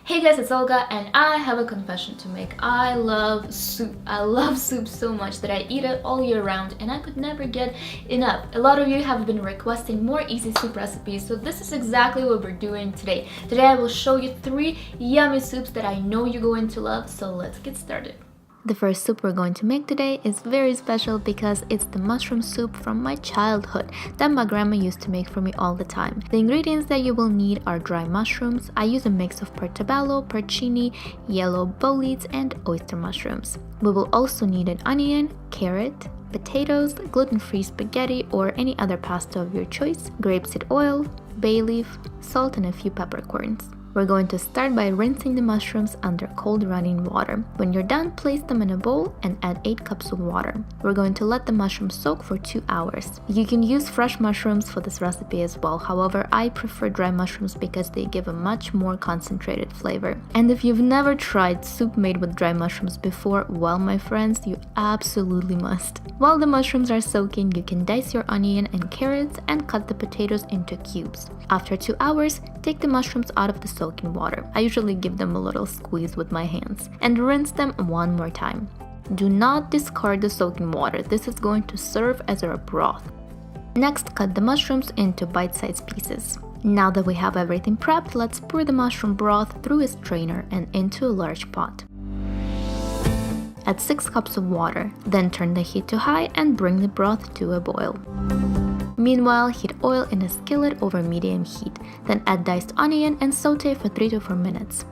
Hey guys, it's Olga and I have a confession to make. I love soup. I love soup so much that I eat it all year round and I could never get enough. A lot of you have been requesting more easy soup recipes, so this is exactly what we're doing today. Today I will show you 3 yummy soups that I know you're going to love, so let's get started. The first soup we're going to make today is very special because it's the mushroom soup from my childhood that my grandma used to make for me all the time. The ingredients that you will need are dry mushrooms. I use a mix of portobello, porcini, yellow boletes, and oyster mushrooms. We will also need an onion, carrot, potatoes, gluten-free spaghetti or any other pasta of your choice, grapeseed oil, bay leaf, salt, and a few peppercorns. We're going to start by rinsing the mushrooms under cold running water. When you're done, place them in a bowl and add 8 cups of water. We're going to let the mushrooms soak for 2 hours. You can use fresh mushrooms for this recipe as well. However, I prefer dry mushrooms because they give a much more concentrated flavor. And if you've never tried soup made with dry mushrooms before, well, my friends, you absolutely must. While the mushrooms are soaking, you can dice your onion and carrots and cut the potatoes into cubes. After 2 hours, take the mushrooms out of the soaking water. I usually give them a little squeeze with my hands and rinse them one more time. Do not discard the soaking water. This is going to serve as a broth. Next, cut the mushrooms into bite-sized pieces. Now that we have everything prepped, let's pour the mushroom broth through a strainer and into a large pot. Add 6 cups of water, then turn the heat to high and bring the broth to a boil. Meanwhile, heat oil in a skillet over medium heat, then add diced onion and saute for 3 to 4 minutes.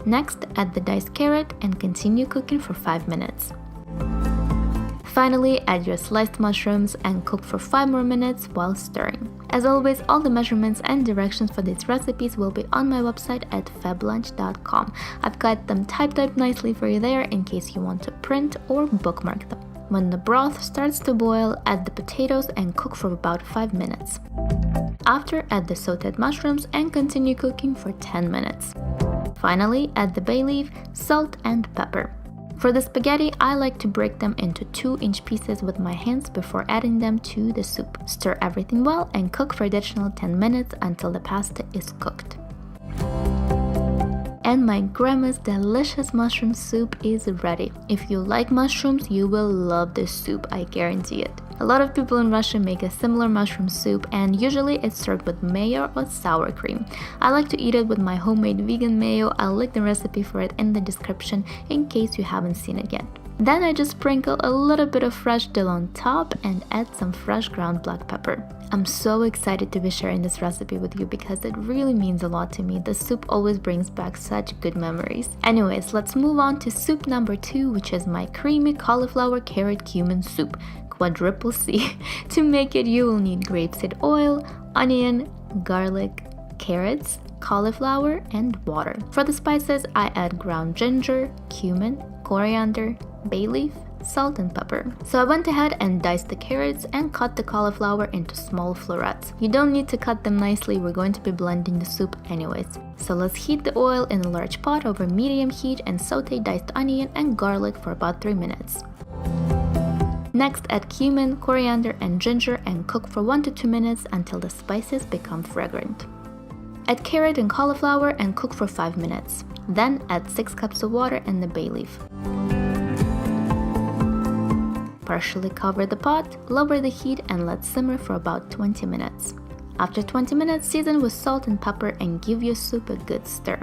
Next, add the diced carrot and continue cooking for 5 minutes. Finally, add your sliced mushrooms and cook for 5 more minutes while stirring. As always, all the measurements and directions for these recipes will be on my website at feblunch.com. I've got them typed out nicely for you there in case you want to print or bookmark them. When the broth starts to boil, add the potatoes and cook for about 5 minutes. After, add the sauteed mushrooms and continue cooking for 10 minutes. Finally, add the bay leaf, salt, and pepper. For the spaghetti, I like to break them into 2-inch pieces with my hands before adding them to the soup. Stir everything well and cook for additional 10 minutes until the pasta is cooked. And my grandma's delicious mushroom soup is ready. If you like mushrooms, you will love this soup, I guarantee it. A lot of people in Russia make a similar mushroom soup and usually it's served with mayo or sour cream. I like to eat it with my homemade vegan mayo. I'll link the recipe for it in the description in case you haven't seen it yet. Then I just sprinkle a little bit of fresh dill on top and add some fresh ground black pepper. I'm so excited to be sharing this recipe with you because it really means a lot to me. The soup always brings back such good memories. Anyways, let's move on to soup number 2, which is my creamy cauliflower carrot cumin soup, quadruple C. To make it, you will need grapeseed oil, onion, garlic, carrots, cauliflower, and water. For the spices, I add ground ginger, cumin, coriander, bay leaf, salt, and pepper. So I went ahead and diced the carrots and cut the cauliflower into small florets. You don't need to cut them nicely, we're going to be blending the soup anyways. So let's heat the oil in a large pot over medium heat and saute diced onion and garlic for about 3 minutes. Next, add cumin, coriander, and ginger and cook for 1 to 2 minutes until the spices become fragrant. Add carrot and cauliflower and cook for 5 minutes. Then add 6 cups of water and the bay leaf. Partially cover the pot, lower the heat, and let simmer for about 20 minutes. After 20 minutes, season with salt and pepper and give your soup a good stir.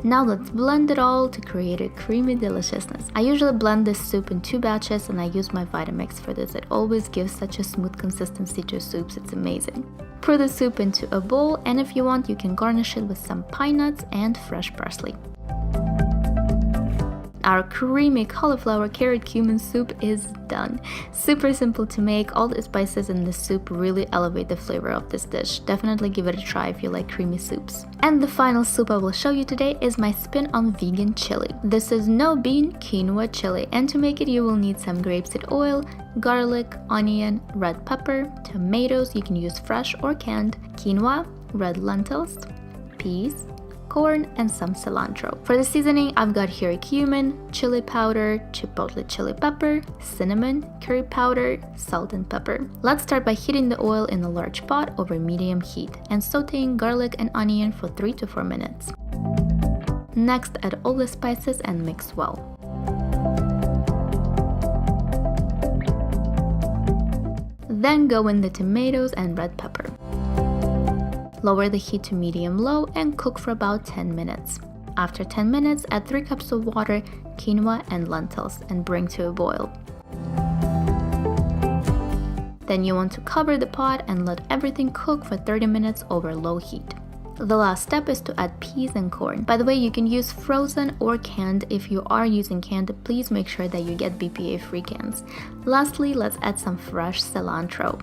Now let's blend it all to create a creamy deliciousness. I usually blend this soup in 2 batches and I use my Vitamix for this. It always gives such a smooth consistency to soups, it's amazing. Pour the soup into a bowl and if you want, you can garnish it with some pine nuts and fresh parsley. Our creamy cauliflower carrot cumin soup is done. Super simple to make. All the spices in the soup really elevate the flavor of this dish. Definitely give it a try if you like creamy soups. And the final soup I will show you today is my spin on vegan chili. This is no bean quinoa chili, and to make it you will need some grapeseed oil, garlic, onion, red pepper, tomatoes, you can use fresh or canned, quinoa, red lentils, peas, corn, and some cilantro. For the seasoning, I've got here cumin, chili powder, chipotle chili pepper, cinnamon, curry powder, salt and pepper. Let's start by heating the oil in a large pot over medium heat and sauteing garlic and onion for 3 to 4 minutes. Next, add all the spices and mix well. Then go in the tomatoes and red pepper. Lower the heat to medium-low and cook for about 10 minutes. After 10 minutes, add 3 cups of water, quinoa and lentils and bring to a boil. Then you want to cover the pot and let everything cook for 30 minutes over low heat. The last step is to add peas and corn. By the way, you can use frozen or canned. If you are using canned, please make sure that you get BPA-free cans. Lastly, let's add some fresh cilantro.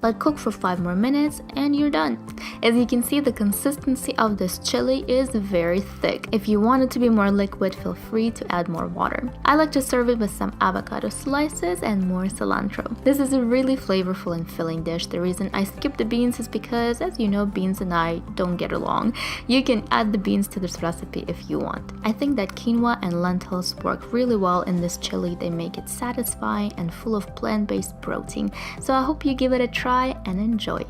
Let cook for 5 more minutes and you're done. As you can see, the consistency of this chili is very thick. If you want it to be more liquid, feel free to add more water. I like to serve it with some avocado slices and more cilantro. This is a really flavorful and filling dish. The reason I skipped the beans is because, as you know, beans and I don't get along. You can add the beans to this recipe if you want. I think that quinoa and lentils work really well in this chili. They make it satisfying and full of plant-based protein. So I hope you give it a try and enjoy.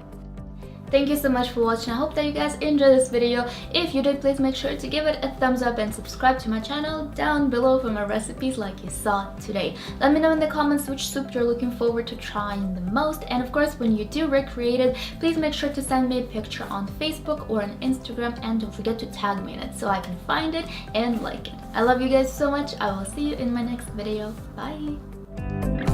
Thank you so much for watching. I hope that you guys enjoyed this video. If you did, please make sure to give it a thumbs up and subscribe to my channel down below for more recipes like you saw today. Let me know in the comments which soup you're looking forward to trying the most, and of course when you do recreate it, please make sure to send me a picture on Facebook or on Instagram, and don't forget to tag me in it so I can find it and like it. I love you guys so much. I will see you in my next video. Bye!